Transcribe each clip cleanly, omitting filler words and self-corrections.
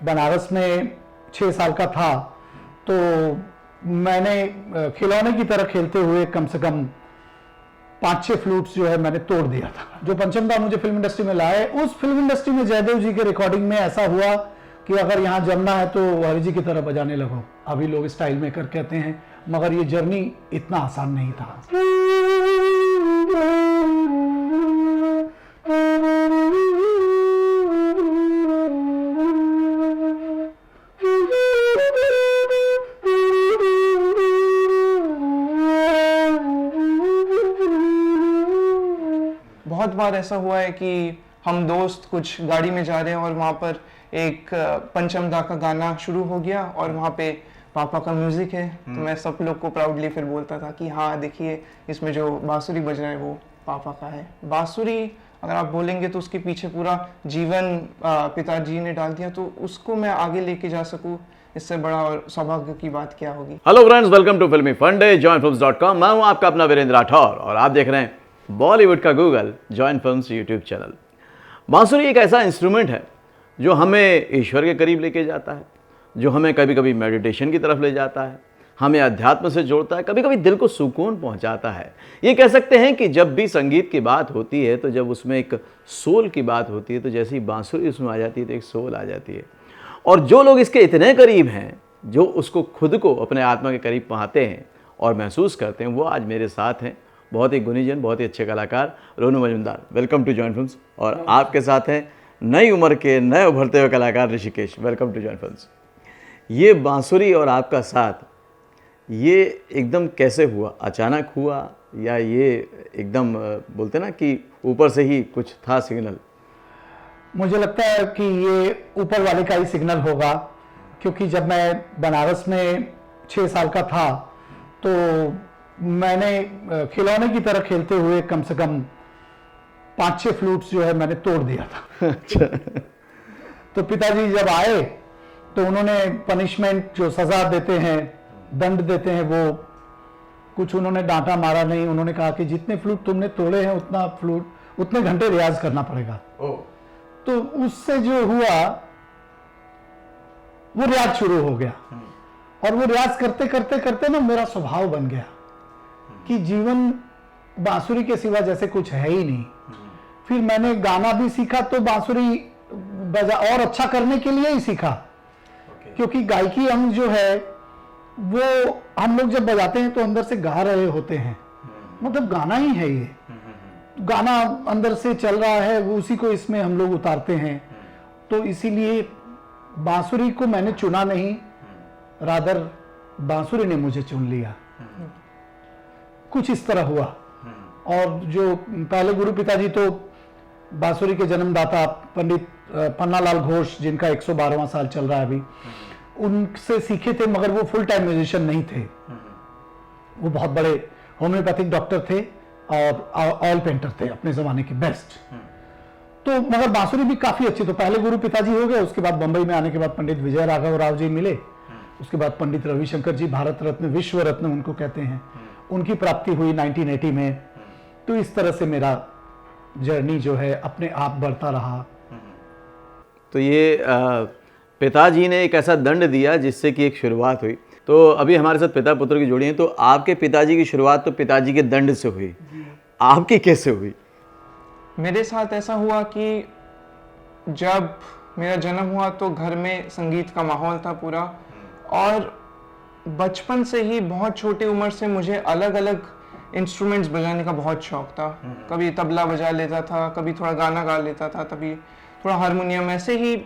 बनारस में 6 साल का था तो मैंने खिलौने की तरह खेलते हुए कम से कम 5-6 फ्लूट्स जो है मैंने तोड़ दिया था। जो पंचम दा मुझे फिल्म इंडस्ट्री में लाए, उस फिल्म इंडस्ट्री में जयदेव जी के रिकॉर्डिंग में ऐसा हुआ कि अगर यहाँ जमना है तो हरि जी की तरह बजाने लगो। अभी लोग स्टाइल मेकर कहते हैं, मगर ये जर्नी इतना आसान नहीं था। बहुत बार ऐसा हुआ है कि हम दोस्त कुछ गाड़ी में जा रहे हैं और वहाँ पर एक पंचम दा का गाना शुरू हो गया और वहाँ पे पापा का म्यूजिक है, तो मैं सब लोग को प्राउडली फिर बोलता था कि हाँ देखिए इसमें जो बांसुरी बज रहा है वो पापा का है। बांसुरी अगर आप बोलेंगे तो उसके पीछे पूरा जीवन पिताजी ने डाल दिया, तो उसको मैं आगे लेके जा सकूँ, इससे बड़ा और सौभाग्य की बात क्या होगी। हेलो फ्रेंड्स, वेलकम टू फिल्मी फंडे joinfilms.com। मैं हूं आपका अपना वीरेंद्र राठौर और आप देख रहे हैं बॉलीवुड का Google join films YouTube channel. बांसुरी एक ऐसा इंस्ट्रूमेंट है जो हमें ईश्वर के करीब लेके जाता है, जो हमें कभी कभी मेडिटेशन की तरफ ले जाता है, हमें अध्यात्म से जोड़ता है, कभी कभी दिल को सुकून पहुंचाता है। ये कह सकते हैं कि जब भी संगीत की बात होती है तो जब उसमें एक सोल की बात होती है तो जैसे ही बांसुरी उसमें आ जाती है तो एक सोल आ जाती है। और जो लोग इसके इतने करीब हैं, जो उसको खुद को अपने आत्मा के करीब पाते हैं और महसूस करते हैं, वो आज मेरे साथ हैं। बहुत ही गुणीजन, बहुत ही अच्छे कलाकार Ronu Majumdar, welcome to join films. और आपके साथ हैं नई उम्र के नए उभरते हुए कलाकार Rishikesh, welcome to join Films. ये बांसुरी और आपका साथ, ये एकदम कैसे हुआ? अचानक हुआ या ये एकदम बोलते ना कि ऊपर से ही कुछ था सिग्नल? मुझे लगता है कि ये ऊपर वाले का ही सिग्नल होगा, क्योंकि जब मैं बनारस में 6 साल का था तो मैंने खिलौने की तरह खेलते हुए कम से कम 5-6 फ्लूट्स जो है मैंने तोड़ दिया था। अच्छा। तो पिताजी जब आए तो उन्होंने पनिशमेंट, जो सजा देते हैं, दंड देते हैं, वो कुछ उन्होंने डांटा मारा नहीं। उन्होंने कहा कि जितने फ्लूट तुमने तोड़े हैं उतने घंटे रियाज करना पड़ेगा। तो उससे जो हुआ वो रियाज शुरू हो गया और वो रियाज करते करते करते ना मेरा स्वभाव बन गया कि जीवन बांसुरी के सिवा जैसे कुछ है ही नहीं। फिर मैंने गाना भी सीखा तो बांसुरी बजा और अच्छा करने के लिए ही सीखा, क्योंकि गायकी अंग जो है वो हम लोग जब बजाते हैं तो अंदर से गा रहे होते हैं, मतलब गाना ही है ये, गाना अंदर से चल रहा है, वो उसी को इसमें हम लोग उतारते हैं। तो इसीलिए बांसुरी को मैंने चुना नहीं, रादर बांसुरी ने मुझे चुन लिया। कुछ इस तरह हुआ। और जो पहले गुरु पिताजी तो बांसुरी के जन्मदाता पंडित पन्नालाल घोष, जिनका 112वां साल चल रहा है अभी, उनसे सीखे थे, मगर वो फुल टाइम म्यूजिशियन नहीं थे। वो बहुत बड़े होम्योपैथिक डॉक्टर थे और ऑयल पेंटर थे, अपने जमाने के बेस्ट। तो मगर बांसुरी भी काफी अच्छी। तो पहले गुरु पिताजी हो गए, उसके बाद बंबई में आने के बाद पंडित विजय राघव राव जी मिले, उसके बाद पंडित रविशंकर जी, भारत रत्न, विश्व रत्न उनको कहते हैं, उनकी प्राप्ति हुई 1980 में। तो इस तरह से मेरा जर्नी जो है अपने आप बढ़ता रहा। तो ये पिताजी ने एक ऐसा दंड दिया जिससे कि एक शुरुआत हुई। तो अभी हमारे साथ पिता पुत्र की जोड़ी है, तो आपके पिताजी की शुरुआत तो पिताजी के दंड से हुई, आपकी कैसे हुई? मेरे साथ ऐसा हुआ कि जब मेरा जन्म हुआ तो घर में संगीत का माहौल था पूरा, और बचपन से ही बहुत छोटी उम्र से मुझे अलग अलग इंस्ट्रूमेंट्स बजाने का बहुत शौक था। कभी तबला बजा लेता था, कभी थोड़ा गाना गा लेता था, कभी थोड़ा हारमोनियम, ऐसे ही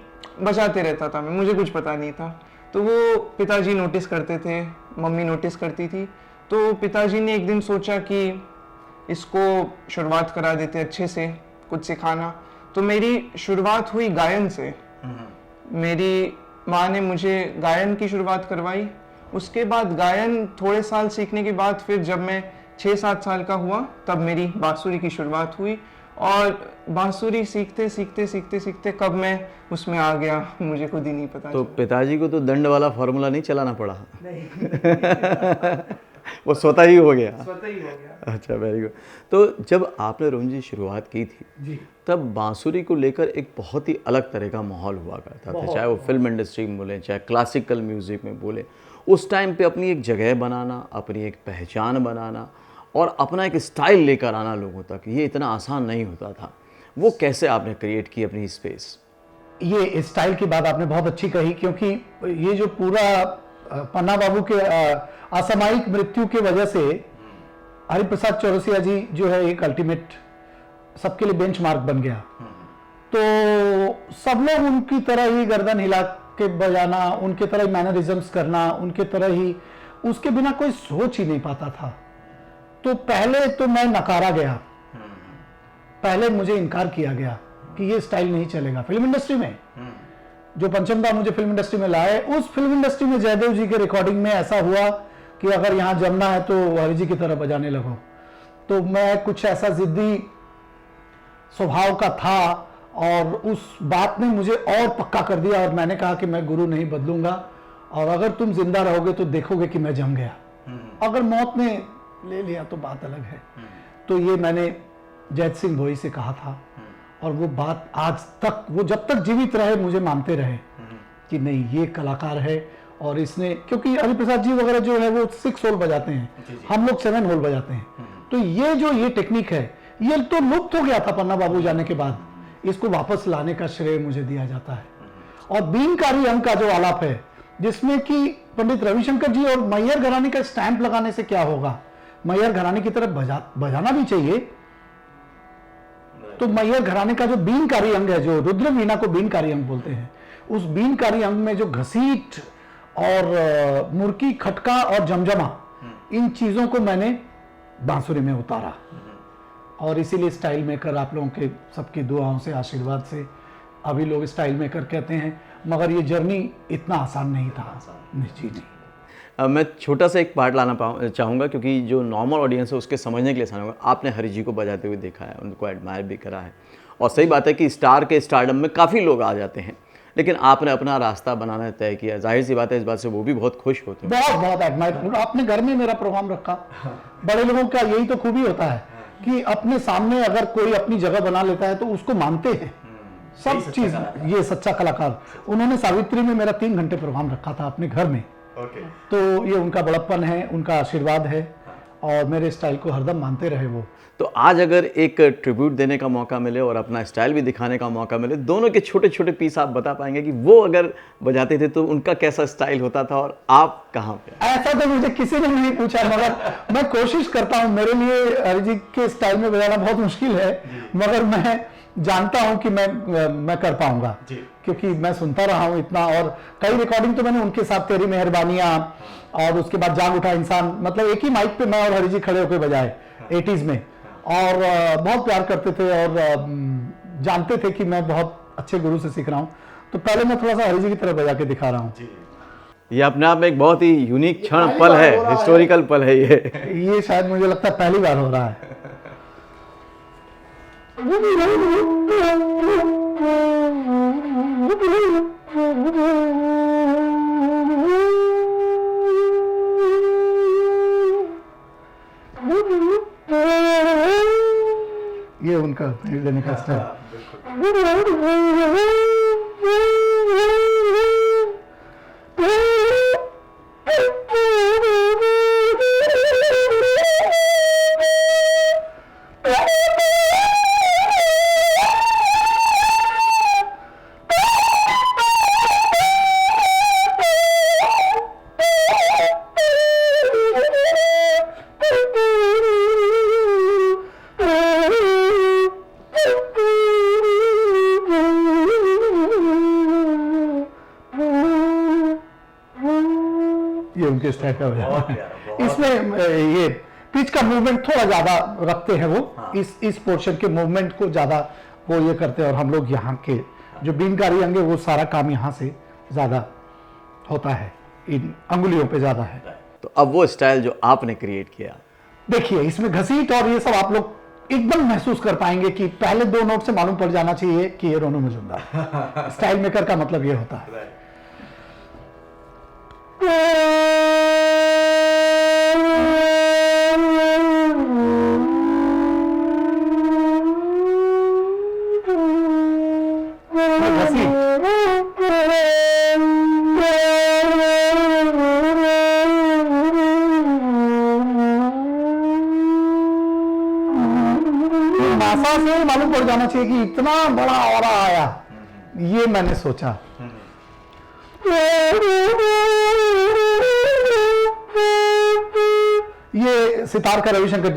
बजाते रहता था मैं, मुझे कुछ पता नहीं था। तो वो पिताजी नोटिस करते थे, मम्मी नोटिस करती थी। तो पिताजी ने एक दिन सोचा कि इसको शुरुआत करा देते अच्छे से, कुछ सिखाना। तो मेरी शुरुआत हुई गायन से। मेरी माँ ने मुझे गायन की शुरुआत करवाई। उसके बाद गायन थोड़े साल सीखने के बाद फिर जब मैं 6-7 साल का हुआ तब मेरी बांसुरी की शुरुआत हुई, और बांसुरी सीखते सीखते सीखते सीखते कब मैं उसमें आ गया मुझे खुद ही नहीं पता। तो पिताजी को तो दंड वाला फॉर्मूला नहीं चलाना पड़ा? वो स्वतः ही हो गया। स्वतः ही हो गया। अच्छा, वेरी गुड। तो जब आपने रोहन जी शुरुआत की थी जी। तब बांसुरी को लेकर एक बहुत ही अलग तरह का माहौल हुआ करता था, चाहे वो फिल्म इंडस्ट्री में बोले, चाहे क्लासिकल म्यूजिक में बोले। उस टाइम पे अपनी एक जगह बनाना, अपनी एक पहचान बनाना और अपना एक स्टाइल लेकर आना लोगों तक, ये इतना आसान नहीं होता था। वो कैसे आपने क्रिएट की अपनी स्पेस? ये स्टाइल की बात आपने बहुत अच्छी कही, क्योंकि ये जो पूरा पन्ना बाबू के असामयिक मृत्यु की वजह से हरिप्रसाद चौरसिया जी जो है एक अल्टीमेट सबके लिए बेंचमार्क बन गया। तो सब लोग उनकी तरह ही गर्दन हिला के बजाना, उनके तरह ही मैनरिज्म्स करना, उनके तरह ही, उसके बिना कोई सोच ही नहीं पाता था। तो पहले तो मैं नकारा गया, पहले मुझे इनकार किया गया कि ये स्टाइल नहीं चलेगा फिल्म इंडस्ट्री में। जो पंचमदा मुझे फिल्म इंडस्ट्री में लाए, उस फिल्म इंडस्ट्री में जयदेव जी के रिकॉर्डिंग में ऐसा हुआ कि अगर यहां जमना है तो हरि जी की तरह बजाने लगो। तो मैं कुछ ऐसा जिद्दी स्वभाव का था और उस बात ने मुझे और पक्का कर दिया, और मैंने कहा कि मैं गुरु नहीं बदलूंगा, और अगर तुम जिंदा रहोगे तो देखोगे कि मैं जम गया, अगर मौत ने ले लिया तो बात अलग है। तो ये मैंने जैत सिंह भोई से कहा था, और वो बात आज तक, वो जब तक जीवित रहे मुझे मानते रहे कि नहीं ये कलाकार है। और इसने, क्योंकि हरिप्रसाद जी वगैरह जो है वो 6 होल बजाते हैं, हम लोग 7 होल बजाते हैं। तो ये जो ये टेक्निक है ये तो लुप्त हो गया था पन्ना बाबू जाने के बाद, इसको वापस लाने का श्रेय मुझे दिया जाता है। और बीनकारी अंग का जो आलाप है, जिसमें कि पंडित रविशंकर जी और मैयर घराने का स्टैंप लगाने से क्या होगा, मैयर घराने की तरफ बजाना भी चाहिए। तो मैयर घराने का जो बीनकारी अंग है, जो रुद्र वीणा को बीनकारी अंग बोलते हैं, उस बीनकारी अंग में जो घसीट और मुर्की, खटका और जमजमा, इन चीजों को मैंने बांसुरी में उतारा। और इसीलिए स्टाइल मेकर आप लोगों के सबकी दुआओं से, आशीर्वाद से अभी लोग स्टाइल मेकर कहते हैं, मगर ये जर्नी इतना आसान नहीं था। जी नहीं। मैं छोटा सा एक पार्ट लाना चाहूँगा, क्योंकि जो नॉर्मल ऑडियंस है उसके समझने के लिए आसान होगा। आपने हरि जी को बजाते हुए देखा है, उनको एडमायर भी करा है, और सही बात है कि स्टार के स्टारडम में काफ़ी लोग आ जाते हैं, लेकिन आपने अपना रास्ता बनाना तय किया। जाहिर सी बात है, इस बात से वो भी बहुत खुश होते हैं। बहुत बहुत एडमायर। आपने घर में मेरा प्रोग्राम रखा, बड़े लोगों का यही तो खूबी होता है कि अपने सामने अगर कोई अपनी जगह बना लेता है तो उसको मानते हैं सब चीज। ये सच्चा कलाकार। उन्होंने सावित्री में मेरा 3 घंटे प्रोग्राम रखा था अपने घर में। तो ये उनका बड़प्पन है, उनका आशीर्वाद है, और मेरे स्टाइल को हरदम मानते रहे वो। तो आज अगर एक ट्रिब्यूट देने का मौका मिले और अपना स्टाइल भी दिखाने का मौका मिले, दोनों के छोटे छोटे पीस आप बता पाएंगे कि वो अगर बजाते थे तो उनका कैसा स्टाइल होता था और आप कहाँ पे? ऐसा तो मुझे किसी ने नहीं पूछा, मगर मैं कोशिश करता हूँ। मेरे लिए हरि जी के स्टाइल में बजाना बहुत मुश्किल है, मगर मैं जानता हूँ कि मैं कर पाऊंगा, क्योंकि मैं सुनता रहा हूँ इतना। और कई रिकॉर्डिंग तो मैंने उनके साथ, तेरी मेहरबानियां, और उसके बाद जाग उठा इंसान, मतलब एक ही माइक पे मैं और हरि जी खड़े होकर बजाए 80s में, और बहुत प्यार करते थे और जानते थे कि मैं बहुत अच्छे गुरु से सीख रहा हूँ। तो पहले मैं थोड़ा सा हरि जी की तरह बजा के दिखा रहा हूँ। ये अपने आप में एक बहुत ही यूनिक क्षण पल है, हिस्टोरिकल पल है ये शायद मुझे लगता है पहली बार हो रहा है। ये उनका लेने का स्टाइल। ये उनके स्टाइल का बजाना। इसमें ये पिच का मूवमेंट थोड़ा ज्यादा रखते हैं वो। इस पोर्शन के मूवमेंट को ज्यादा वो ये करते हैं, और हम लोग यहाँ के जो बीनकारी अंग है वो सारा काम यहाँ से ज्यादा होता है, इन अंगुलियों पे ज्यादा है। तो अब वो स्टाइल जो आपने क्रिएट किया, देखिए इसमें घसीट और ये सब आप लोग एकदम महसूस कर पाएंगे कि पहले 2 नोट से मालूम पड़ जाना चाहिए कि ये रोनू मजूमदार। स्टाइल मेकर का मतलब ये होता है। नासा से मालूम पड़ जाना चाहिए कि इतना बड़ा ऑरा आया, ये मैंने सोचा। ये सितार का रविशंकर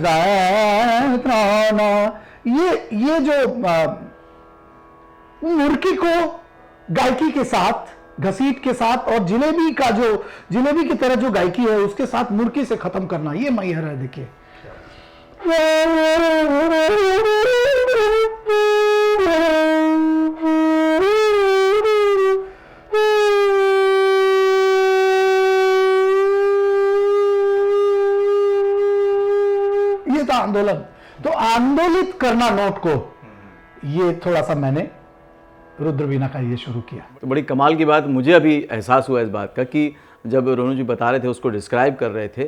ये जो मुर्की को गायकी के साथ, घसीट के साथ, और जिलेबी का जो जिलेबी की तरह जो गायकी है उसके साथ मुर्की से खत्म करना, ये मैहर है। देखिए ये था आंदोलन। तो आंदोलित करना नोट को, ये थोड़ा सा मैंने रुद्रवीणा का ये शुरू किया। तो बड़ी कमाल की बात मुझे अभी एहसास हुआ इस बात का कि जब रोनू जी बता रहे थे, उसको डिस्क्राइब कर रहे थे,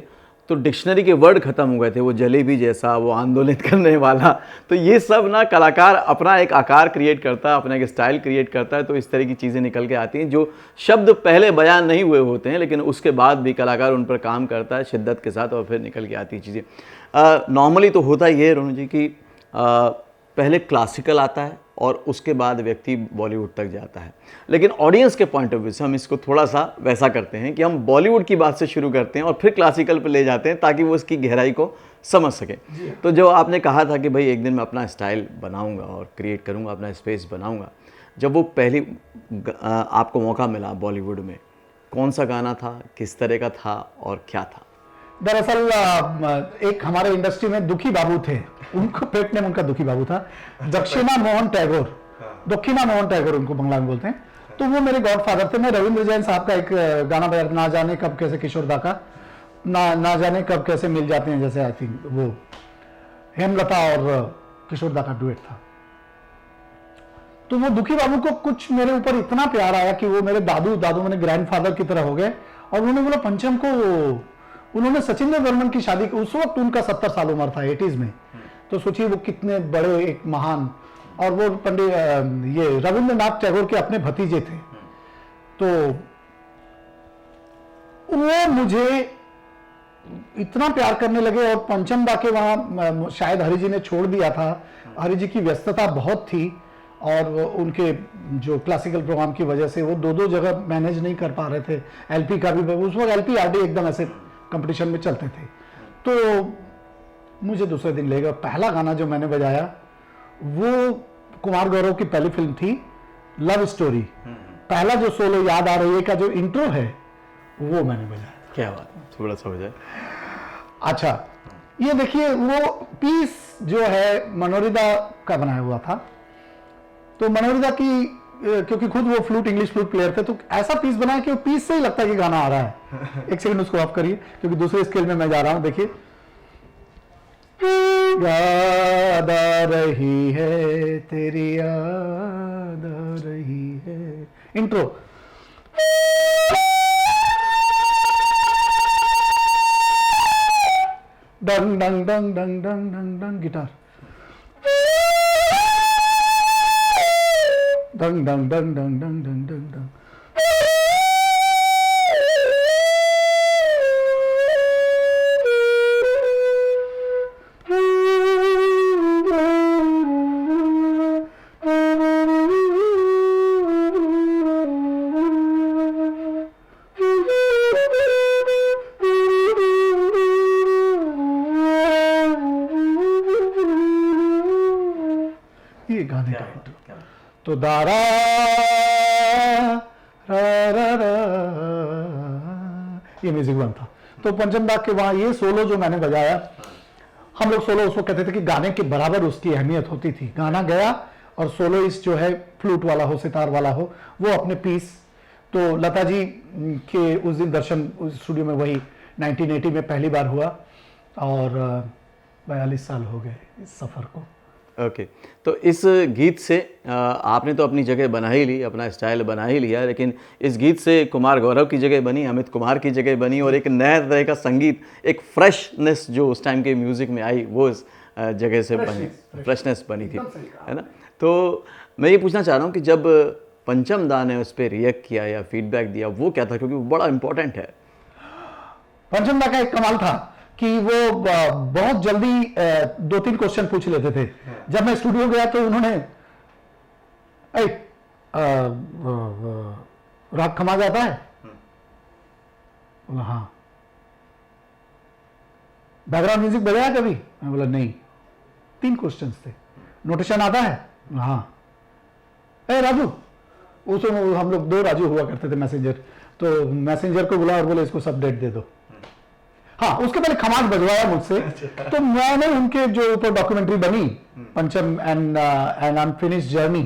तो डिक्शनरी के वर्ड खत्म हो गए थे। वो जलेबी जैसा, वो आंदोलित करने वाला, तो ये सब ना कलाकार अपना एक आकार क्रिएट करता है, अपना एक स्टाइल क्रिएट करता है, तो इस तरह की चीज़ें निकल के आती हैं जो शब्द पहले बयान नहीं हुए होते हैं, लेकिन उसके बाद भी कलाकार उन पर काम करता है शिद्दत के साथ और फिर निकल के आती चीज़ें। नॉर्मली तो होता ये है रोनू जी कि पहले क्लासिकल आता है और उसके बाद व्यक्ति बॉलीवुड तक जाता है, लेकिन ऑडियंस के पॉइंट ऑफ व्यू से हम इसको थोड़ा सा वैसा करते हैं कि हम बॉलीवुड की बात से शुरू करते हैं और फिर क्लासिकल पे ले जाते हैं ताकि वो इसकी गहराई को समझ सकें। तो जो आपने कहा था कि भाई एक दिन मैं अपना स्टाइल बनाऊंगा और क्रिएट करूंगा, अपना स्पेस बनाऊंगा, जब वो पहली आपको मौका मिला बॉलीवुड में, कौन सा गाना था, किस तरह का था और क्या था? दरअसल एक हमारे इंडस्ट्री में दुखी बाबू थे, उनको पेट नेम उनका दुखी बाबू था, दक्षिणा मोहन टैगोर उनको बंगला में बोलते हैं। तो वो मेरे गॉडफादर थे। मैं रविंद्र जैन साहब का एक गाना बजाया, ना जाने कब कैसे, किशोर दा का ना जाने कब कैसे मिल जाते हैं, जैसे आई थिंक वो हेमलता और किशोर दा का डुएट था। तो वो दुखी बाबू को कुछ मेरे ऊपर इतना प्यार आया कि वो मेरे दादू मेरे ग्रैंडफादर की तरह हो गए, और उन्होंने बोला पंचम को, उन्होंने सचिंद्र बर्मन की शादी, उस वक्त उनका 70 साल उम्र था, 80s में। तो सोचिए वो कितने बड़े एक महान, और वो पंडित ये रविंद्रनाथ टैगोर के अपने भतीजे थे। तो वो मुझे इतना प्यार करने लगे, और पंचम दा के वहां शायद हरि जी ने छोड़ दिया था, हरि जी की व्यस्तता बहुत थी, और उनके जो क्लासिकल प्रोग्राम की वजह से वो दो जगह मैनेज नहीं कर पा रहे थे। एलपी का भी, उस वक्त एलपी आरडी एकदम ऐसे कंपटीशन में चलते थे। तो मुझे दूसरे दिन ले गया। पहला गाना जो मैंने बजाया वो कुमार गौरव की पहली फिल्म थी लव स्टोरी। पहला जो सोलो याद आ रही है का जो इंट्रो है वो मैंने बजाया। क्या बात, थोड़ा सा हो जाए। अच्छा, ये देखिए वो पीस जो है मनोरिदा का बनाया हुआ था। तो मनोरिदा की, क्योंकि खुद वो फ्लूट, इंग्लिश फ्लूट प्लेयर थे, तो ऐसा पीस बनाया कि वो पीस से ही लगता है कि गाना आ रहा है। एक सेकंड उसको ऑफ करिए, क्योंकि दूसरे स्केल में मैं जा रहा हूं। देखिए, याद आ रही है तेरी, याद आ रही है, इंट्रो। डंग डंग डंग डंग डंग डंग डंग, गिटार डंग डंग डंग डंग डंग डंग डंग डंग। ये गाने का इंट्रो। तो दारा रा रा रा, ये म्यूजिक वन था। तो पंचम दा के वहां ये सोलो जो मैंने बजाया, हम लोग सोलो उसको कहते थे कि गाने के बराबर उसकी अहमियत होती थी। गाना गया और सोलो इस जो है फ्लूट वाला हो, सितार वाला हो, वो अपने पीस। तो लता जी के उस दिन दर्शन स्टूडियो में वही 1980 में पहली बार हुआ, और 42 साल हो गए इस सफर को। ओके, तो इस गीत से आपने तो अपनी जगह बना ही ली, अपना स्टाइल बना ही लिया, लेकिन इस गीत से कुमार गौरव की जगह बनी, अमित कुमार की जगह बनी, और एक नया तरह का संगीत, एक फ्रेशनेस जो उस टाइम के म्यूज़िक में आई, वो इस जगह से बनी, फ्रेशनेस बनी थी, है ना। तो मैं ये पूछना चाह रहा हूँ कि जब पंचम दा ने उस पर रिएक्ट किया या फीडबैक दिया, वो क्या था, क्योंकि वो बड़ा इंपॉर्टेंट है। पंचम दा का एक कमाल था कि वो बहुत जल्दी 2-3 क्वेश्चन पूछ लेते थे। जब मैं स्टूडियो गया तो उन्होंने राग खमाज आता है? हाँ। बैकग्राउंड म्यूजिक बजाया कभी? मैं बोला नहीं। 3 क्वेश्चंस थे। नोटेशन आता है? हाँ। राजू, उस हम लोग 2 राजू हुआ करते थे मैसेंजर, तो मैसेंजर को बुला और बोले इसको सब डेट दे दो। हाँ, उसके पहले खमाज बजवाया मुझसे। तो मैंने उनके जो ऊपर डॉक्यूमेंट्री बनी पंचम एंड अनफिनिश्ड जर्नी,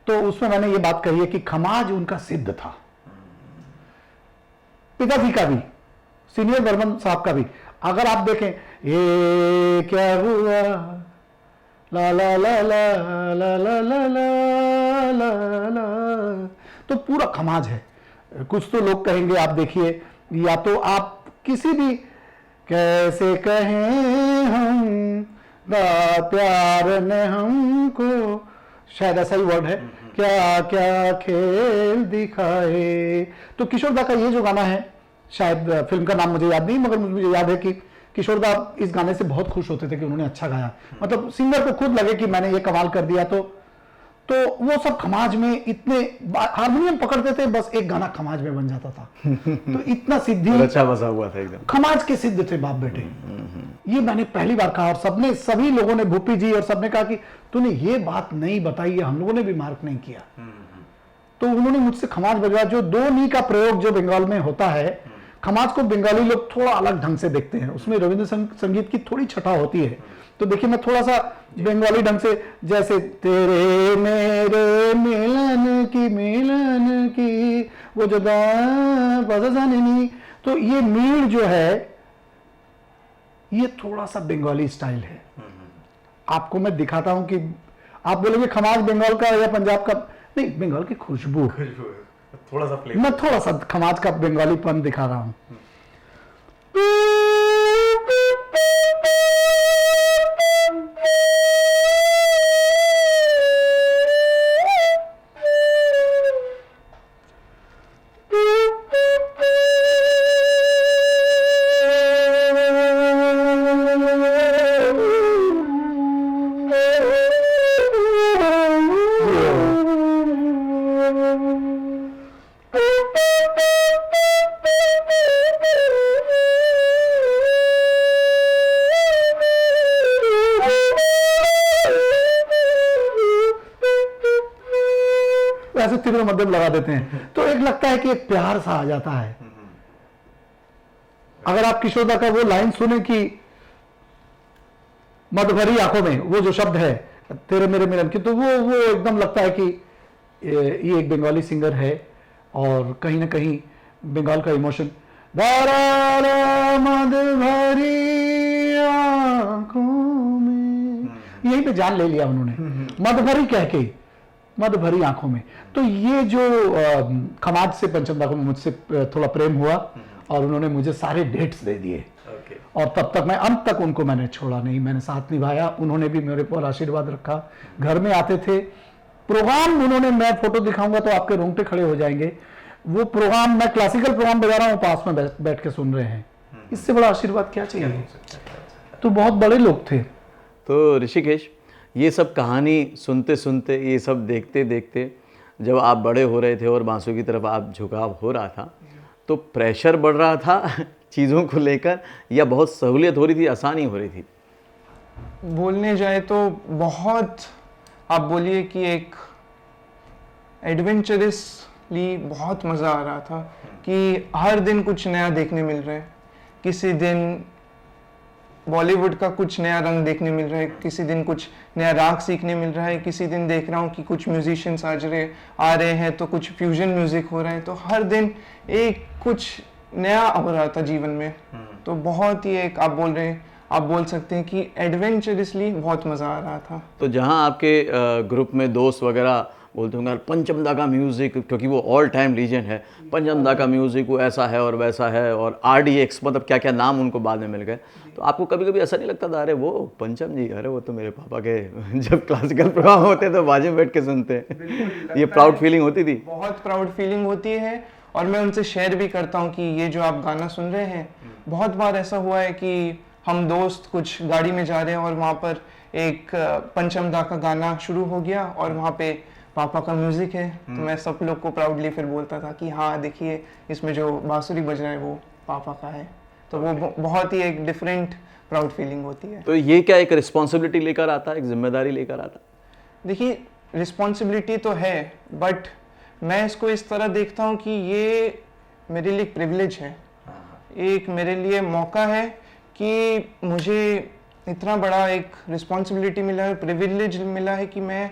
तो उसमें मैंने ये बात कही है कि खमाज उनका सिद्ध था, पिताजी का भी, सीनियर बर्मन साहब का भी। अगर आप देखें ये क्या हुआ ला ला ला ला ला ला ला ला ला ला, तो पूरा खमाज है। कुछ तो लोग कहेंगे, आप देखिए, या तो आप किसी भी कैसे कहें हम प्यार ने हमको, शायद ऐसा ही वर्ड है, क्या क्या खेल दिखाए। तो किशोर दा का ये जो गाना है, शायद फिल्म का नाम मुझे याद नहीं, मगर मुझे याद है कि किशोर दा इस गाने से बहुत खुश होते थे कि उन्होंने अच्छा गाया। मतलब सिंगर को खुद लगे कि मैंने ये कमाल कर दिया। तो वो सब खमाज में इतने हारमोनियम पकड़ते थे, बस एक गाना खमाज में बन जाता था। तो इतना सिद्धि अच्छा बसा हुआ था एकदम। खमाज के सिद्ध थे बाप बेटे। ये मैंने पहली बार कहा, और सभी लोगों ने, भूपी जी और सबने कहा कि तूने ये बात नहीं बताई है, हम लोगों ने भी मार्क नहीं किया। तो उन्होंने मुझसे खमाज बजवाया। जो 2 नी का प्रयोग जो बंगाल में होता है, खमाज को बंगाली लोग थोड़ा अलग ढंग से देखते हैं, उसमें रविंद्र संगीत की थोड़ी छटा होती है। तो देखिए, मैं थोड़ा सा बंगाली ढंग से, जैसे तेरे मेरे मिलन की वो जो नहीं, तो ये मील जो है, ये थोड़ा सा बंगाली स्टाइल है। आपको मैं दिखाता हूं कि आप बोलोगे खमाज बंगाल का या पंजाब का, नहीं, बंगाल की खुशबू, थोड़ा सा फ्लेवर। मैं थोड़ा सा खमाज का बंगालीपन दिखा रहा हूं। ऐसे तीव्र मध्यम लगा देते हैं, तो एक लगता है कि एक प्यार सा आ जाता है। अगर आप किशोर दा का वो लाइन सुने कि मद भरी आंखों में, वो जो शब्द है तेरे मेरे मिलन की, तो वो एकदम लगता है कि ये एक बंगाली सिंगर है, और कहीं ना कहीं बंगाल का इमोशन, मद भरी आंखों में, यहीं पे जान ले लिया उन्होंने, मद भरी कह के, मद भरी आंखों में। तो ये जो खमाज से पंचम दा को मुझसे थोड़ा प्रेम हुआ, और उन्होंने मुझे सारे डेट्स दे दिए। और तब तक मैं अंत तक उनको मैंने छोड़ा नहीं, मैंने साथ निभाया। उन्होंने भी मेरे पर आशीर्वाद रखा, घर में आते थे, प्रोग्राम उन्होंने, मैं फोटो दिखाऊंगा तो आपके रोंगटे खड़े हो जाएंगे। वो प्रोग्राम, मैं क्लासिकल प्रोग्राम बजा रहा हूँ, पास में बैठ के सुन रहे हैं। इससे बड़ा आशीर्वाद क्या चाहिए? तो बहुत बड़े लोग थे। तो ऋषिकेश, ये सब कहानी सुनते सुनते, ये सब देखते देखते जब आप बड़े हो रहे थे और बांसुरी की तरफ आप झुकाव हो रहा था, तो प्रेशर बढ़ रहा था चीज़ों को लेकर, या बहुत सहूलियत हो रही थी, आसानी हो रही थी? बोलने जाए तो बहुत, आप बोलिए कि एक एडवेंचरसली बहुत मज़ा आ रहा था कि हर दिन कुछ नया देखने मिल रहा है। किसी दिन बॉलीवुड का कुछ नया रंग देखने मिल रहा है, किसी दिन कुछ नया राग सीखने मिल रहा है, किसी दिन देख रहा हूँ कि कुछ म्यूजिशियंस आ रहे हैं, तो कुछ फ्यूजन म्यूजिक हो रहा है। तो हर दिन एक कुछ नया हो रहा था जीवन में। तो बहुत ही एक, आप बोल सकते हैं कि एडवेंचरसली बहुत मज़ा आ रहा था। तो जहाँ आपके ग्रुप में दोस्त वगैरह बोलते होंगे पंचम दा का म्यूज़िक, क्योंकि वो ऑल टाइम लीजेंड है, पंचम दा का म्यूज़िक वो ऐसा है और वैसा है, और RDX, मतलब क्या क्या नाम उनको बाद में मिल गए, तो आपको कभी कभी ऐसा नहीं लगता था, अरे वो पंचम जी, अरे वो तो मेरे पापा के जब क्लासिकल प्रोग्राम होते तो बाजू में बैठ के सुनते हैं? ये प्राउड फीलिंग होती थी? बहुत प्राउड फीलिंग होती है, और मैं उनसे शेयर भी करता हूँ कि ये जो आप गाना सुन रहे हैं, बहुत बार ऐसा हुआ है कि हम दोस्त कुछ गाड़ी में जा रहे हैं और वहाँ पर एक पंचम दा का गाना शुरू हो गया और वहाँ पे पापा का म्यूजिक है, तो मैं सब लोग को प्राउडली फिर बोलता था कि हाँ देखिए इसमें जो बांसुरी बज रहा है वो पापा का है। तो वो बहुत ही एक डिफरेंट प्राउड फीलिंग होती है। तो ये क्या एक रिस्पॉन्सिबिलिटी लेकर आता है, एक जिम्मेदारी लेकर आता है? देखिए रिस्पॉन्सिबिलिटी तो है, बट मैं इसको इस तरह देखता हूँ कि ये मेरे लिए एक प्रिविलेज है, एक मेरे लिए मौका है कि मुझे इतना बड़ा एक रिस्पॉन्सिबिलिटी मिला है, प्रिविलेज मिला है कि मैं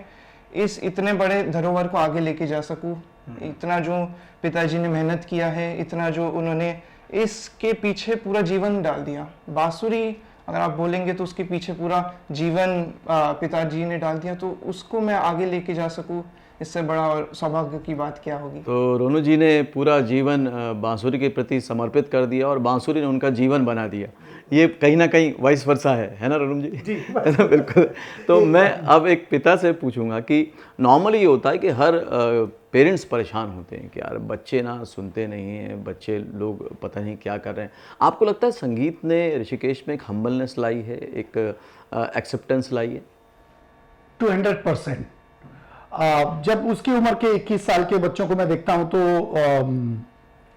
इस इतने बड़े धरोहर को आगे लेके जा सकूं। इतना जो पिताजी ने मेहनत किया है, इतना जो उन्होंने इसके पीछे पूरा जीवन डाल दिया। बांसुरी अगर आप बोलेंगे तो उसके पीछे पूरा जीवन पिताजी ने डाल दिया, तो उसको मैं आगे लेके जा सकूं, इससे बड़ा और सौभाग्य की बात क्या होगी। तो रोनू जी ने पूरा जीवन बांसुरी के प्रति समर्पित कर दिया और बांसुरी ने उनका जीवन बना दिया। ये कहीं ना कहीं वाइस वर्सा है ना रोनू जी? है ना, बिल्कुल। तो मैं अब एक पिता से पूछूंगा कि नॉर्मली ये होता है कि हर पेरेंट्स परेशान होते हैं कि यार बच्चे ना सुनते नहीं हैं, बच्चे लोग पता नहीं क्या कर रहे हैं। आपको लगता है संगीत ने ऋषिकेश में एक हम्बलनेस लाई है, एक एक्सेप्टेंस लाई है? 200%। जब उसकी उम्र के 21 साल के बच्चों को मैं देखता हूं तो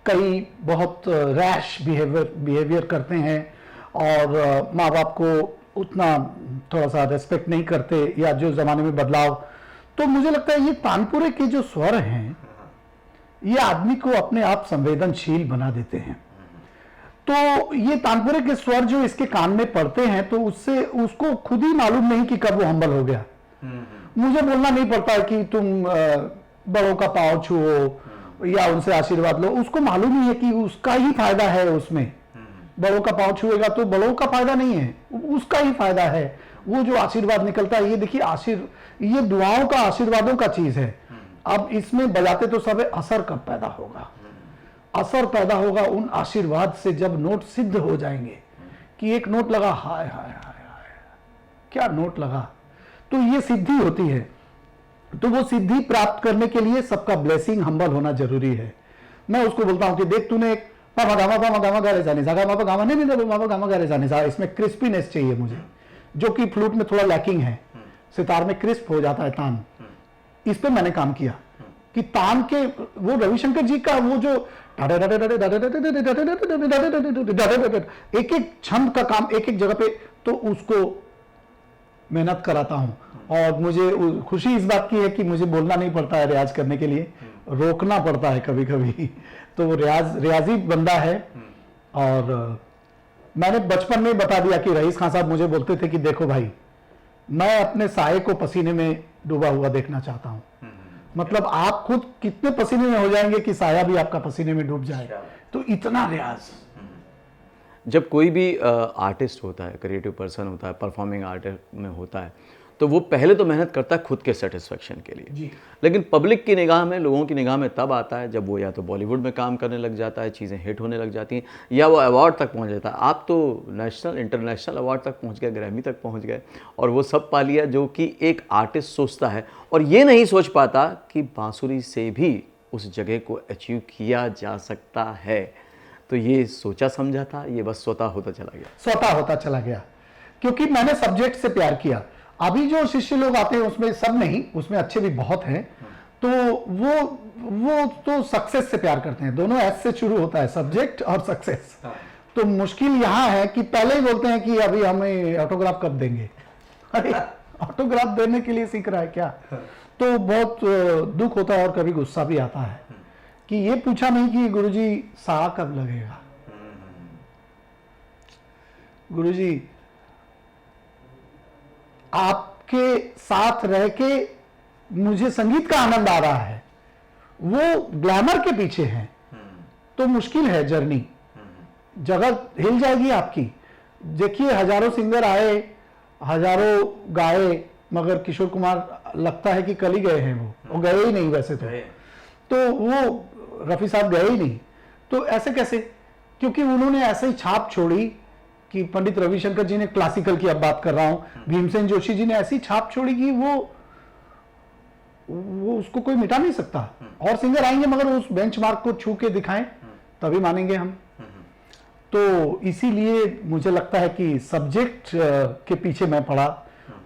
कई बहुत रैश बिहेवियर करते हैं और माँ बाप को उतना थोड़ा सा रेस्पेक्ट नहीं करते, या जो ज़माने में बदलाव, तो मुझे लगता है ये तानपुरे के जो स्वर हैं ये आदमी को अपने आप संवेदनशील बना देते हैं। तो ये तानपुरे के स्वर जो इसके कान में पड़ते हैं तो उससे उसको खुद ही मालूम नहीं कि कब वो हम्बल हो गया। मुझे बोलना नहीं पड़ता है कि तुम बड़ों का पांव छुओ या उनसे आशीर्वाद लो, उसको मालूम ही है कि उसका ही फायदा है उसमें। बड़ों का पांव छुएगा तो बड़ों का फायदा नहीं है, उसका ही फायदा है। वो जो आशीर्वाद निकलता है, ये देखिए ये दुआओं का, आशीर्वादों का चीज है। अब इसमें बजाते तो सब है, असर कब पैदा होगा? असर पैदा होगा उन आशीर्वाद से जब नोट सिद्ध हो जाएंगे कि एक नोट लगा, हाय हाय हाय हाय क्या नोट लगा, तो ये सिद्धि होती है। तो वो सिद्धि प्राप्त करने के लिए सबका ब्लेसिंग, हम्बल होना जरूरी है। मैं उसको बोलता हूं कि देख तूने एक पामा गामा गारे जाने जागा मापा गामा नहीं मापा गामा गारे जाने जा, इसमें क्रिस्पीनेस चाहिए मुझे, जो कि फ्लूट में थोड़ा लैकिंग है। सितार में क्रिस्प हो जाता है तान। इस पे मैंने काम किया कि तान के वो रविशंकर जी का वो जो एक एक छंद का काम एक एक जगह पे, तो उसको मेहनत कराता हूं। और मुझे खुशी इस बात की है कि मुझे बोलना नहीं पड़ता है रियाज करने के लिए, रोकना पड़ता है कभी कभी। तो वो रियाजी बंदा है। और मैंने बचपन में बता दिया कि रईस खान साहब मुझे बोलते थे कि देखो भाई, मैं अपने साये को पसीने में डूबा हुआ देखना चाहता हूं। मतलब आप खुद कितने पसीने में हो जाएंगे कि साया भी आपका पसीने में डूब जाए। तो इतना रियाज। जब कोई भी आर्टिस्ट होता है, क्रिएटिव पर्सन होता है, परफॉर्मिंग आर्ट में होता है, तो वो पहले तो मेहनत करता है खुद के सेटिस्फेक्शन के लिए जी। लेकिन पब्लिक की निगाह में, लोगों की निगाह में तब आता है जब वो या तो बॉलीवुड में काम करने लग जाता है, चीज़ें हिट होने लग जाती हैं, या वो अवार्ड तक पहुंच जाता है। आप तो नेशनल इंटरनेशनल अवार्ड तक पहुंच गए, ग्रैमी तक पहुंच गए, और वो सब पा लिया जो कि एक आर्टिस्ट सोचता है, और ये नहीं सोच पाता कि बांसुरी से भी उस जगह को अचीव किया जा सकता है। तो ये सोचा समझा था, ये बस स्वतः होता चला गया क्योंकि मैंने सब्जेक्ट से प्यार किया। अभी जो शिष्य लोग आते हैं उसमें सब नहीं, उसमें अच्छे भी बहुत हैं, तो वो तो सक्सेस से प्यार करते हैं। दोनों एस से शुरू होता है, सब्जेक्ट और सक्सेस। तो मुश्किल यहाँ है कि पहले ही बोलते हैं कि अभी हमें ऑटोग्राफ कब देंगे। अरे ऑटोग्राफ देने के लिए सीख रहा है क्या? तो बहुत दुख होता है और कभी गुस्सा भी आता है कि ये पूछा नहीं कि गुरुजी सा कब लगेगा। गुरुजी आपके साथ रह के मुझे संगीत का आनंद आ रहा है, वो ग्लैमर के पीछे है तो मुश्किल है जर्नी, जगह हिल जाएगी आपकी। देखिए हजारों सिंगर आए, हजारों गाए, मगर किशोर कुमार लगता है कि कल ही गए हैं, वो गए ही नहीं वैसे तो वो रफी साहब गए ही नहीं। तो ऐसे कैसे? क्योंकि उन्होंने ऐसे ही छाप छोड़ी कि पंडित रविशंकर जी ने, क्लासिकल की अब बात कर रहा हूं, भीमसेन जोशी जी ने ऐसी छाप छोड़ी कि वो उसको कोई मिटा नहीं सकता। और सिंगर आएंगे मगर उस बेंचमार्क को छू के दिखाएं तभी मानेंगे हम। तो इसीलिए मुझे लगता है कि सब्जेक्ट के पीछे मैं पड़ा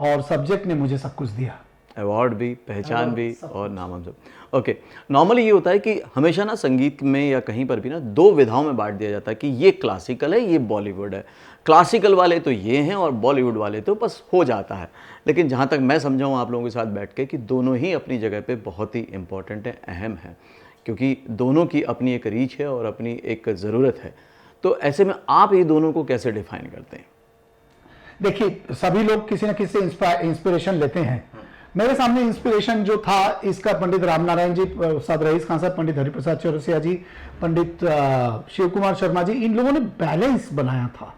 और सब्जेक्ट ने मुझे सब कुछ दिया। अवार्ड भी, पहचान भी और नाम हम सब। ओके, नॉर्मली ये होता है कि हमेशा ना संगीत में या कहीं पर भी ना दो विधाओं में बांट दिया जाता है कि ये क्लासिकल है, ये बॉलीवुड है। क्लासिकल वाले तो ये हैं और बॉलीवुड वाले तो बस हो जाता है। लेकिन जहाँ तक मैं समझा हूँ आप लोगों के साथ बैठ के कि दोनों ही अपनी जगह पे बहुत ही इम्पोर्टेंट है, अहम है, क्योंकि दोनों की अपनी एक रीच है और अपनी एक ज़रूरत है। तो ऐसे में आप ये दोनों को कैसे डिफाइन करते हैं? देखिए, सभी लोग किसी न किसी इंस्पिरेशन लेते हैं। मेरे सामने इंस्पिरेशन जो था इसका पंडित रामनारायण जी, उस्ताद रईस खान साहब, पंडित हरिप्रसाद चौरसिया जी, पंडित शिव कुमार शर्मा जी, इन लोगों ने बैलेंस बनाया था।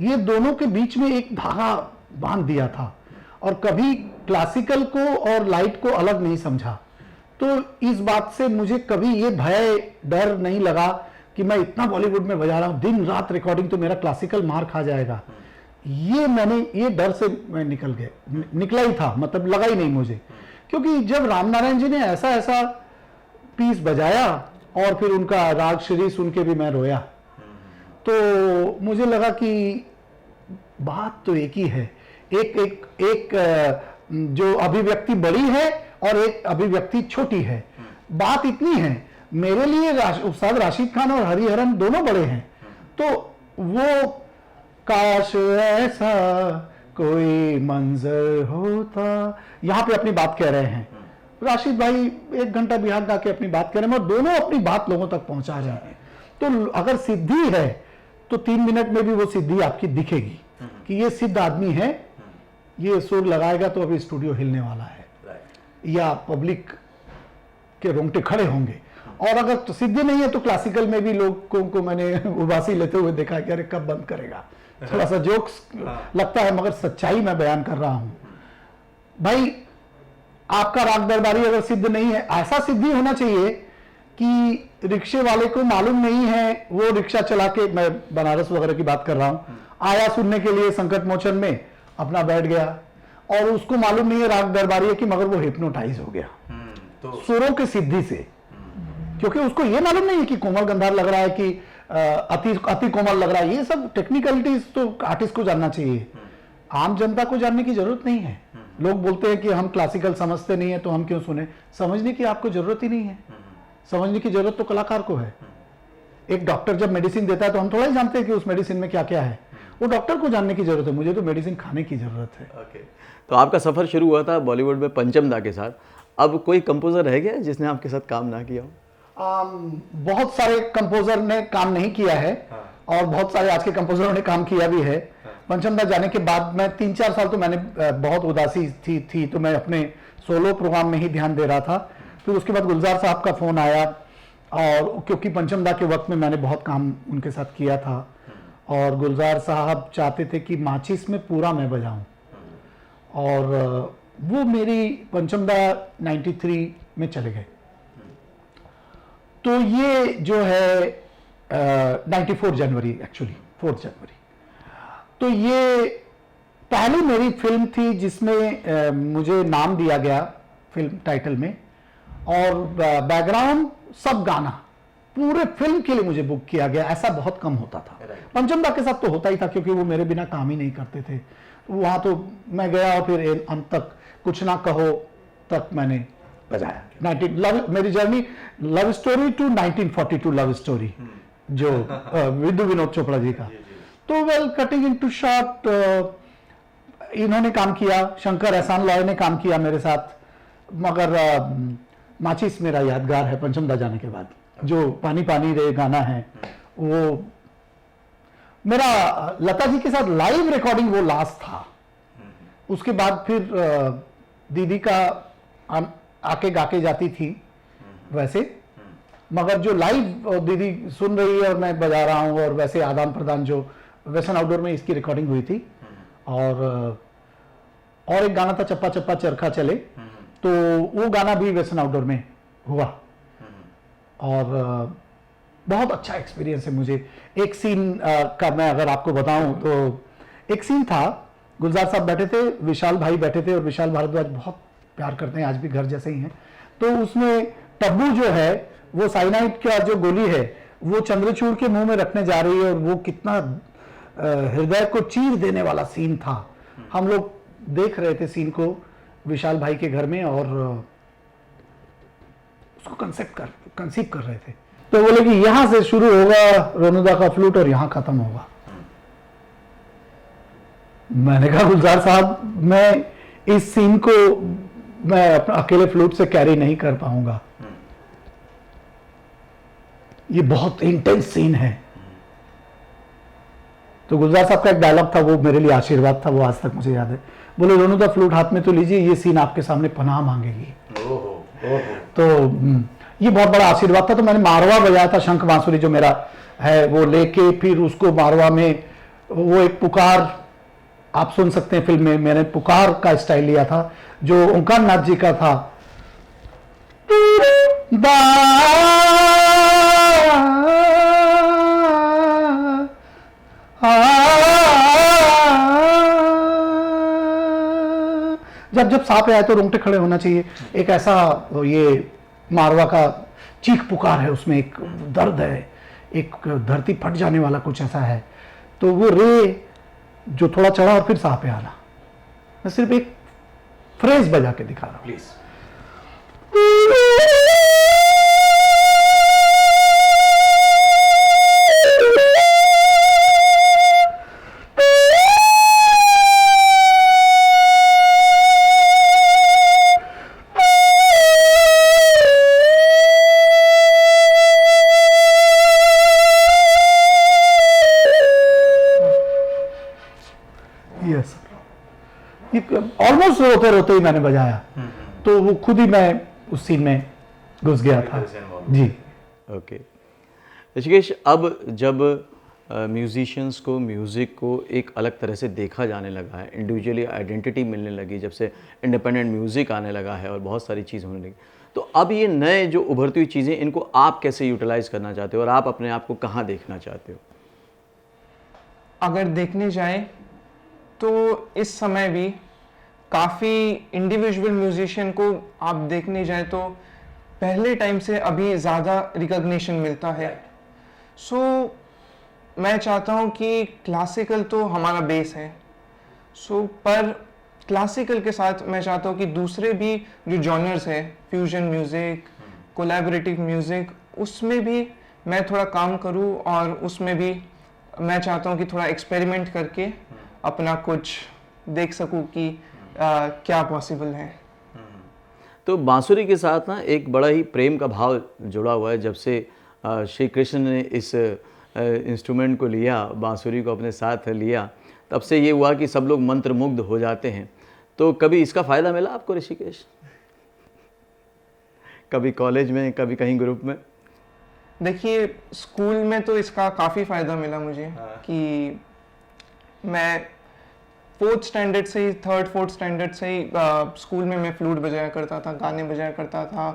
ये दोनों के बीच में एक धागा बांध दिया था और कभी क्लासिकल को और लाइट को अलग नहीं समझा। तो इस बात से मुझे कभी ये भय डर नहीं लगा कि मैं इतना बॉलीवुड में बजा रहा हूँ, दिन रात रिकॉर्डिंग, तो मेरा क्लासिकल मार खा जाएगा। ये डर से मैं निकला ही था, मतलब लगा ही नहीं मुझे। क्योंकि जब रामनारायण जी ने ऐसा ऐसा पीस बजाया और फिर उनका राग श्री सुन के भी मैं रोया, तो मुझे लगा कि बात तो एक ही है। एक जो अभिव्यक्ति बड़ी है और एक अभिव्यक्ति छोटी है। बात इतनी है, मेरे लिए उस्ताद राशिद खान और हरिहरन दोनों बड़े हैं। तो वो काश ऐसा कोई मंजर होता, यहाँ पे अपनी बात कह रहे हैं। राशिद भाई 1 घंटा बिहार गा के अपनी बात कह रहे हैं और दोनों अपनी बात लोगों तक पहुंचा रहे हैं। तो अगर सिद्धि है तो 3 मिनट में भी वो सिद्धि आपकी दिखेगी कि ये सिद्ध आदमी है, ये सुर लगाएगा तो अभी स्टूडियो हिलने वाला है या पब्लिक के रोंगटे खड़े होंगे। और अगर तो सिद्धि नहीं है तो क्लासिकल में भी लोगों को मैंने उबासी लेते हुए देखा कि अरे कब बंद करेगा। थोड़ा सा जोक्स लगता है मगर सच्चाई मैं बयान कर रहा हूं। भाई, आपका राग दरबारी अगर सिद्ध नहीं है, ऐसा सिद्धि होना चाहिए कि रिक्शे वाले को मालूम नहीं है, वो रिक्शा चला के, मैं बनारस वगैरह की बात कर रहा हूं, आया सुनने के लिए संकट मोचन में, अपना बैठ गया और उसको मालूम नहीं है राग दरबारी है कि, मगर वो हिप्नोटाइज हो गया तो सुरों की सिद्धि से। क्योंकि उसको ये मालूम नहीं है कि कोमल गंधार लग रहा है कि अति कोमल लग रहा है। ये सब टेक्निकलिटीज तो आर्टिस्ट को जानना चाहिए, आम जनता को जानने की जरूरत नहीं है। लोग बोलते हैं कि हम क्लासिकल समझते नहीं है तो हम क्यों सुने। समझने की आपको जरूरत ही नहीं है, समझने की जरूरत तो कलाकार को है। एक डॉक्टर जब मेडिसिन देता है तो हम थोड़ा ही जानते हैं कि उस मेडिसिन में क्या क्या है, वो डॉक्टर को जानने की जरूरत है। मुझे तो मेडिसिन खाने की जरूरत है। ओके, तो आपका सफर शुरू हुआ था बॉलीवुड में पंचम दा के साथ। अब कोई कंपोजर रह गया जिसने आपके साथ काम ना किया हो? बहुत सारे कंपोजर ने काम नहीं किया है और बहुत सारे आज के कंपोजरों ने काम किया भी है। पंचम दा जाने के बाद मैं 3-4 साल तो मैंने बहुत उदासी थी तो मैं अपने सोलो प्रोग्राम में ही ध्यान दे रहा था। फिर उसके बाद गुलजार साहब का फोन आया, और क्योंकि पंचम दा के वक्त में मैंने बहुत काम उनके साथ किया था और गुलजार साहब चाहते थे कि माचिस में पूरा मैं बजाऊं, और वो मेरी पंचम दा 93 में चले गए। तो ये जो है 94 जनवरी, एक्चुअली 4 जनवरी, तो ये पहली मेरी फिल्म थी जिसमें मुझे नाम दिया गया फिल्म टाइटल में, और बैकग्राउंड सब गाना पूरे फिल्म के लिए मुझे बुक किया गया। ऐसा बहुत कम होता था। पंचम दा के साथ तो होता ही था क्योंकि वो मेरे बिना काम ही नहीं करते थे। वहां तो मैं गया और फिर अंत तक कुछ ना कहो तक मैंने बजाया। मेरी journey love story to 1942 love story, जो विद्यु विनोद चोपड़ा जी का। तो वेल, कटिंग इनटू शॉर्ट, इन्होंने काम किया, शंकर एहसान लॉय ने काम किया मेरे साथ, मगर माचिस मेरा यादगार है पंचम दा जाने के बाद। जो पानी पानी रे गाना है वो मेरा लता जी के साथ लाइव रिकॉर्डिंग वो लास्ट था। उसके बाद फिर दीदी का आके गाके जाती थी वैसे, मगर जो लाइव दीदी सुन रही है और मैं बजा रहा हूँ, और वैसे आदान प्रदान जो वेस्टर्न आउटडोर में इसकी रिकॉर्डिंग हुई थी। और एक गाना था चप्पा चप्पा चरखा चले, तो वो गाना भी वेस्टर्न आउटडोर में हुआ। और बहुत अच्छा एक्सपीरियंस है मुझे। एक सीन का मैं अगर आपको बताऊं तो, एक सीन था, गुलजार साहब बैठे थे, विशाल भाई बैठे थे, और विशाल भारद्वाज बहुत प्यार करते हैं, आज भी घर जैसे ही हैं। तो उसमें टब्बू जो है वो साइनाइड का जो गोली है वो चंद्रचूड़ के मुंह में रखने जा रही है और वो कितना हृदय को चीर देने वाला सीन था। हम लोग देख रहे थे सीन को विशाल भाई के घर में और उसको कंसीव कर रहे थे। तो बोले कि यहां से शुरू होगा रोनुदा का फ्लूट और यहां खत्म होगा। मैंने कहा गुलजार साहब, मैं इस सीन को मैं अपना अकेले फ्लूट से कैरी नहीं कर पाऊंगा, ये बहुत इंटेंस सीन है। तो गुलजार साहब का एक डायलॉग था, वो मेरे लिए आशीर्वाद था, वो आज तक मुझे याद है। बोले रोनुदा फ्लूट हाथ में तो लीजिए, ये सीन आपके सामने पनाह मांगेगी। तो ये बहुत बड़ा आशीर्वाद था। तो मैंने मारवा बजाया था, शंख बांसुरी जो मेरा है वो लेके, फिर उसको मारवा में वो एक पुकार आप सुन सकते हैं फिल्म में, मैंने पुकार का स्टाइल लिया था जो ओंकार नाथ जी का था। जब जब सांप आए तो रोंगटे खड़े होना चाहिए। एक ऐसा ये मारवा का चीख पुकार है, उसमें एक दर्द है, एक धरती फट जाने वाला कुछ ऐसा है। तो वो रे जो थोड़ा चढ़ा और फिर सांप पे आना, मैं सिर्फ एक फ्रेज बजा के दिखा रहा हूं। प्लीज। यस, ऑलमोस्ट रोते रोते ही मैंने बजाया, तो वो खुद ही मैं उस सीन में घुस गया था। जी ओके ऋषिकेश, अब जब म्यूजिशियंस को म्यूज़िक को एक अलग तरह से देखा जाने लगा है, इंडिविजुअली आइडेंटिटी मिलने लगी, जब से इंडिपेंडेंट म्यूज़िक आने लगा है और बहुत सारी चीज़ होने लगी, तो अब ये नए जो उभरती हुई चीज़ें, इनको आप कैसे यूटिलाइज करना चाहते हो और आप अपने आप को कहाँ देखना चाहते हो? अगर देखने जाए तो इस समय भी काफ़ी इंडिविजुअल म्यूजिशियन को आप देखने जाए तो पहले टाइम से अभी ज़्यादा रिकॉग्निशन मिलता है। सो मैं चाहता हूँ कि क्लासिकल तो हमारा बेस है, पर क्लासिकल के साथ मैं चाहता हूँ कि दूसरे भी जो जॉनर्स है, फ्यूजन म्यूज़िक, कोलैबोरेटिव म्यूज़िक, उसमें भी मैं थोड़ा काम करूँ और उसमें भी मैं चाहता हूँ कि थोड़ा एक्सपेरिमेंट करके अपना कुछ देख सकूँ कि क्या पॉसिबल है। तो बांसुरी के साथ ना एक बड़ा ही प्रेम का भाव जुड़ा हुआ है। जब से श्री कृष्ण ने इस इंस्ट्रूमेंट को लिया, बांसुरी को अपने साथ लिया, तब से ये हुआ कि सब लोग मंत्रमुग्ध हो जाते हैं। तो कभी इसका फ़ायदा मिला आपको ऋषिकेश? कभी कॉलेज में, कभी कहीं ग्रुप में? देखिए, स्कूल में तो इसका काफ़ी फ़ायदा मिला मुझे कि मैं 4th स्टैंडर्ड से ही, 3rd 4th स्टैंडर्ड से ही स्कूल में मैं फ्लूट बजाया करता था, गाने बजाया करता था,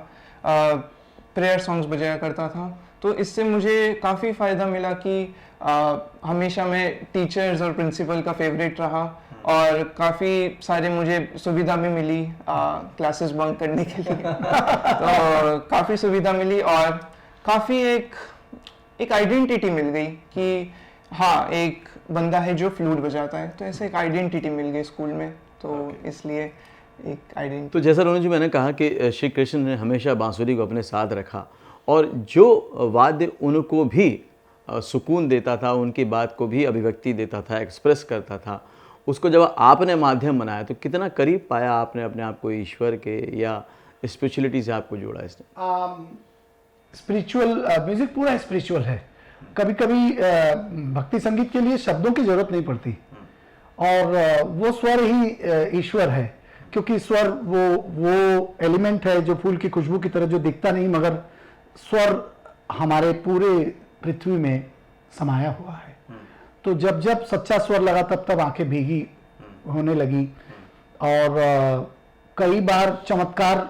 प्रेयर सॉन्ग्स बजाया करता था। तो इससे मुझे काफ़ी फ़ायदा मिला कि हमेशा मैं टीचर्स और प्रिंसिपल का फेवरेट रहा और काफ़ी सारे मुझे सुविधा भी मिली क्लासेस बंक करने के लिए। तो काफ़ी सुविधा मिली और काफ़ी एक आइडेंटिटी मिल गई कि हाँ, एक बंदा है जो फ्लूट बजाता है, तो ऐसे एक आइडेंटिटी मिल गई स्कूल में, तो इसलिए एक आइडेंटिटी। तो जैसा रोनू जी मैंने कहा कि श्री कृष्ण ने हमेशा बांसुरी को अपने साथ रखा और जो वाद्य उनको भी सुकून देता था, उनकी बात को भी अभिव्यक्ति देता था, एक्सप्रेस करता था, उसको जब आपने माध्यम बनाया तो कितना करीब पाया आपने अपने आप को ईश्वर के, या स्पिरिचुअलिटी से आपको जोड़ा इसने? स्पिरिचुअल म्यूजिक पूरा स्पिरिचुअल है। कभी कभी भक्ति संगीत के लिए शब्दों की जरूरत नहीं पड़ती और वो स्वर ही ईश्वर है, क्योंकि स्वर वो एलिमेंट है जो फूल की खुशबू की तरह जो दिखता नहीं, मगर स्वर हमारे पूरे पृथ्वी में समाया हुआ है। तो जब जब सच्चा स्वर लगा तब तब आंखें भीगी होने लगी और कई बार चमत्कार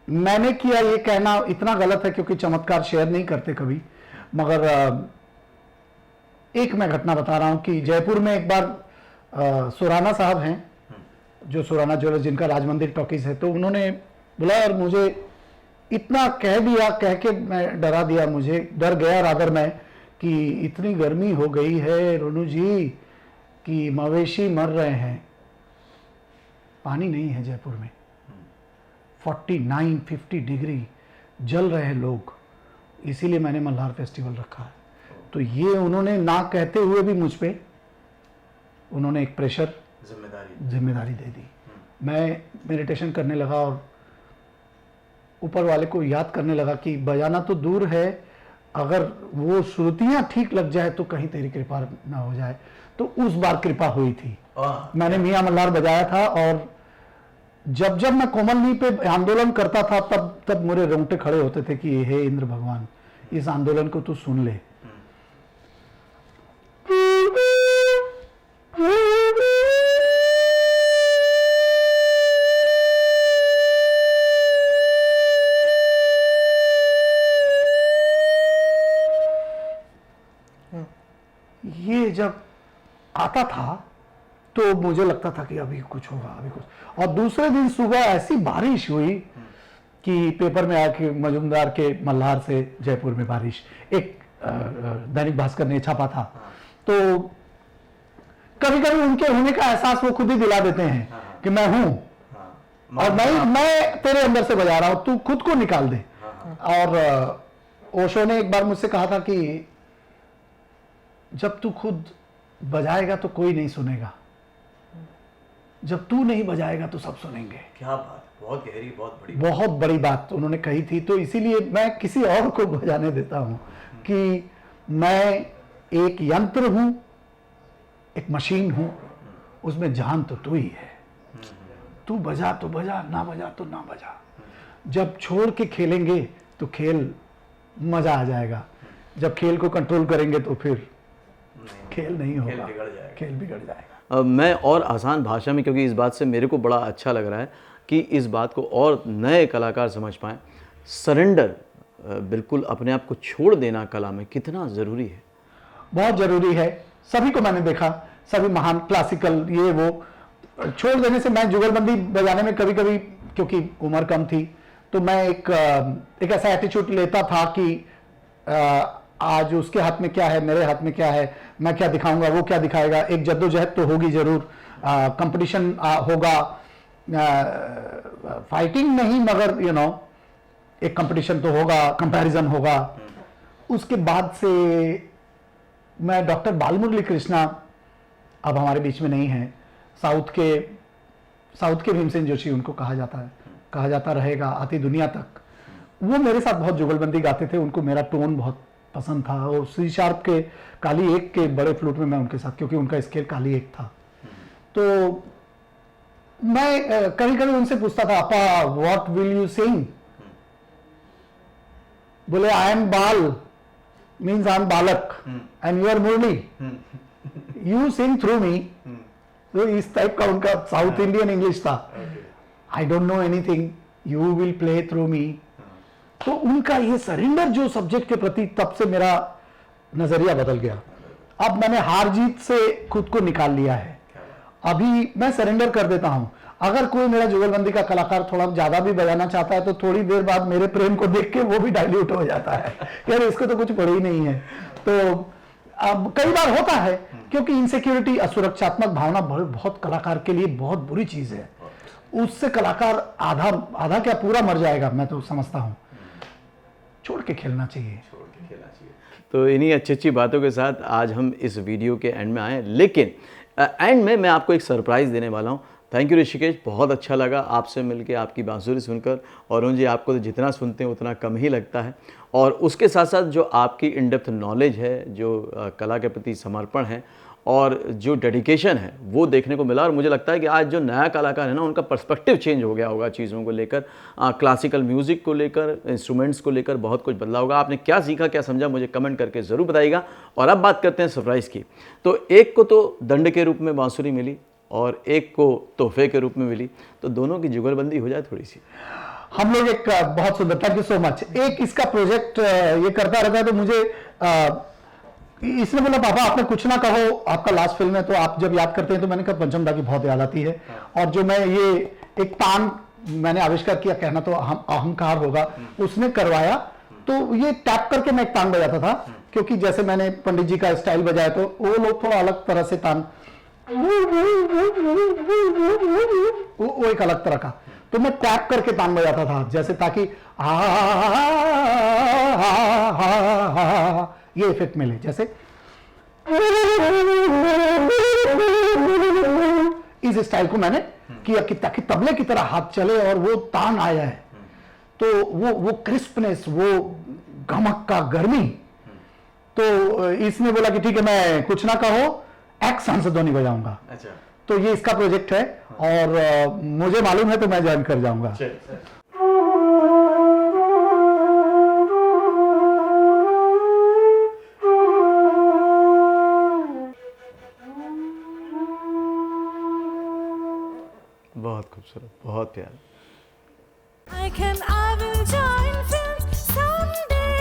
मैंने किया। ये कहना इतना गलत है क्योंकि चमत्कार शेयर नहीं करते कभी, मगर एक मैं घटना बता रहा हूं कि जयपुर में एक बार सुराना साहब हैं, जो सुराना ज्वेलर्स जिनका राज मंदिर टॉकीज है, तो उन्होंने बुलाया और मुझे इतना कह दिया, कह के मैं डरा दिया, मुझे डर गया रादर मैं कि इतनी गर्मी हो गई है रोनू जी कि मवेशी मर रहे हैं। पानी नहीं है जयपुर में, 49-50 डिग्री जल रहे हैं लोग, इसीलिए मैंने मल्हार फेस्टिवल रखा है। तो ये उन्होंने ना कहते हुए भी मुझ पे उन्होंने एक प्रेशर जिम्मेदारी दे दी। मैं मेडिटेशन करने लगा और ऊपर वाले को याद करने लगा कि बजाना तो दूर है, अगर वो श्रुतियां ठीक लग जाए तो कहीं तेरी कृपा ना हो जाए। तो उस बार कृपा हुई थी। मैंने मियां मल्हार बजाया था और जब जब मैं कोमलनी पे आंदोलन करता था तब तब मेरे रोंगटे खड़े होते थे कि हे इंद्र भगवान, इस आंदोलन को तू सुन ले। ये जब आता था तो मुझे लगता था कि अभी कुछ होगा, अभी कुछ। और दूसरे दिन सुबह ऐसी बारिश हुई कि पेपर में आया कि मजुमदार के मल्हार से जयपुर में बारिश, एक दैनिक भास्कर ने छापा था। तो कभी कभी उनके होने का एहसास वो खुद ही दिला देते हैं कि मैं हूं और मैं तेरे अंदर से बजा रहा हूं, तू खुद को निकाल दे। और ओशो ने एक बार मुझसे कहा था कि जब तू खुद बजाएगा तो कोई नहीं सुनेगा, जब तू नहीं बजाएगा तो सब सुनेंगे। क्या बात, बहुत गहरी, बहुत बड़ी बात उन्होंने कही थी। तो इसीलिए मैं किसी और को बजाने देता हूं कि मैं एक यंत्र हूं, एक मशीन हूं, उसमें जान तो तू ही है। तू बजा तो बजा, ना बजा तो ना बजा। जब छोड़ के खेलेंगे तो खेल मजा आ जाएगा, जब खेल को कंट्रोल करेंगे तो फिर खेल नहीं होगा, खेल बिगड़ जाएगा। मैं और आसान भाषा में, क्योंकि इस बात से मेरे को बड़ा अच्छा लग रहा है कि इस बात को और नए कलाकार समझ पाएं, सरेंडर, बिल्कुल अपने आप को छोड़ देना कला में कितना ज़रूरी है। बहुत ज़रूरी है। सभी को मैंने देखा, सभी महान क्लासिकल ये वो छोड़ देने से, मैं जुगलबंदी बजाने में कभी कभी क्योंकि उम्र कम थी तो मैं एक ऐसा एटीट्यूड लेता था कि आज उसके हाथ में क्या है, मेरे हाथ में क्या है, मैं क्या दिखाऊंगा, वो क्या दिखाएगा। एक जद्दोजहद तो होगी जरूर, कंपटीशन होगा, फाइटिंग नहीं मगर एक कंपटीशन तो होगा, कंपैरिजन होगा। उसके बाद से मैं डॉक्टर बालमुरली कृष्णा अब हमारे बीच में नहीं है, साउथ के भीमसेन जोशी उनको कहा जाता है, कहा जाता रहेगा आती दुनिया तक। वो मेरे साथ बहुत जुगलबंदी गाते थे, उनको मेरा टोन बहुत पसंद था। और सी शार्प के काली एक के बड़े फ्लूट में मैं उनके साथ, क्योंकि उनका स्केल काली एक था। तो मैं कभी कभी उनसे पूछता था, अपा व्हाट विल यू सिंग? बोले आई एम बाल मीन्स आई एम बालक and you are Murli, you sing through me. तो इस टाइप का उनका साउथ इंडियन इंग्लिश था। I don't know anything, you will play through me. तो उनका ये सरेंडर जो सब्जेक्ट के प्रति, तब से मेरा नजरिया बदल गया। अब मैंने हार जीत से खुद को निकाल लिया है, अभी मैं सरेंडर कर देता हूं। अगर कोई मेरा जुगलबंदी का कलाकार थोड़ा ज्यादा भी बजाना चाहता है तो थोड़ी देर बाद मेरे प्रेम को देख के वो भी डाइल्यूट हो जाता है, यार इसको तो कुछ पड़ा ही नहीं है। तो अब कई बार होता है, क्योंकि इनसिक्योरिटी, असुरक्षात्मक भावना बहुत कलाकार के लिए बहुत बुरी चीज है। उससे कलाकार आधा क्या पूरा मर जाएगा, मैं तो समझता हूं। छोड़ के खेलना चाहिए। तो इन्हीं अच्छी अच्छी बातों के साथ आज हम इस वीडियो के एंड में आए, लेकिन एंड में मैं आपको एक सरप्राइज़ देने वाला हूँ। थैंक यू ऋषिकेश, बहुत अच्छा लगा आपसे मिलके, आपकी बांसुरी सुनकर। और जी आपको तो जितना सुनते हैं उतना कम ही लगता है। और उसके साथ साथ जो आपकी इन डेप्थ नॉलेज है, जो कला के प्रति समर्पण है और जो डेडिकेशन है, वो देखने को मिला। और मुझे लगता है कि आज जो नया कलाकार है ना, उनका पर्सपेक्टिव चेंज हो गया होगा चीज़ों को लेकर, क्लासिकल म्यूज़िक को लेकर, इंस्ट्रूमेंट्स को लेकर बहुत कुछ बदला होगा। आपने क्या सीखा, क्या समझा, मुझे कमेंट करके ज़रूर बताइएगा। और अब बात करते हैं सरप्राइज़ की। तो एक को तो दंड के रूप में बांसुरी मिली और एक को तोहफे के रूप में मिली, तो दोनों की जुगलबंदी हो जाए थोड़ी सी। हम लोग एक बहुत सुंदर, थैंक यू सो मच। एक इसका प्रोजेक्ट ये करता रहता है, तो मुझे इसने बोला पापा आपने कुछ ना कहो, आपका लास्ट फिल्म है तो आप जब याद करते हैं, तो मैंने कहा पंचम दा की बहुत याद आती है। और जो मैं ये एक पान मैंने आविष्कार किया, कहना तो अहंकार होगा, उसने करवाया। तो ये टैप करके मैं एक तान बजाता था, क्योंकि जैसे मैंने पंडित जी का स्टाइल बजाया तो वो लोग थोड़ा अलग तरह से तान, वो एक अलग तरह का, तो मैं टैप करके तान बजाता था, जैसे ताकि ये इफेक्ट मिले। जैसे इस स्टाइल को मैंने किया कि ताकि तबले की तरह हाथ चले और वो तान आया है, तो वो क्रिस्पनेस, वो गमक का गर्मी। तो इसने बोला कि ठीक है, मैं कुछ ना कहो, एक्स सांसदोनी बजाऊंगा। अच्छा, तो ये इसका प्रोजेक्ट है, और मुझे मालूम है तो मैं ज्वाइन कर जाऊंगा। बहुत खूबसूरत, बहुत प्यारा। I will join films someday.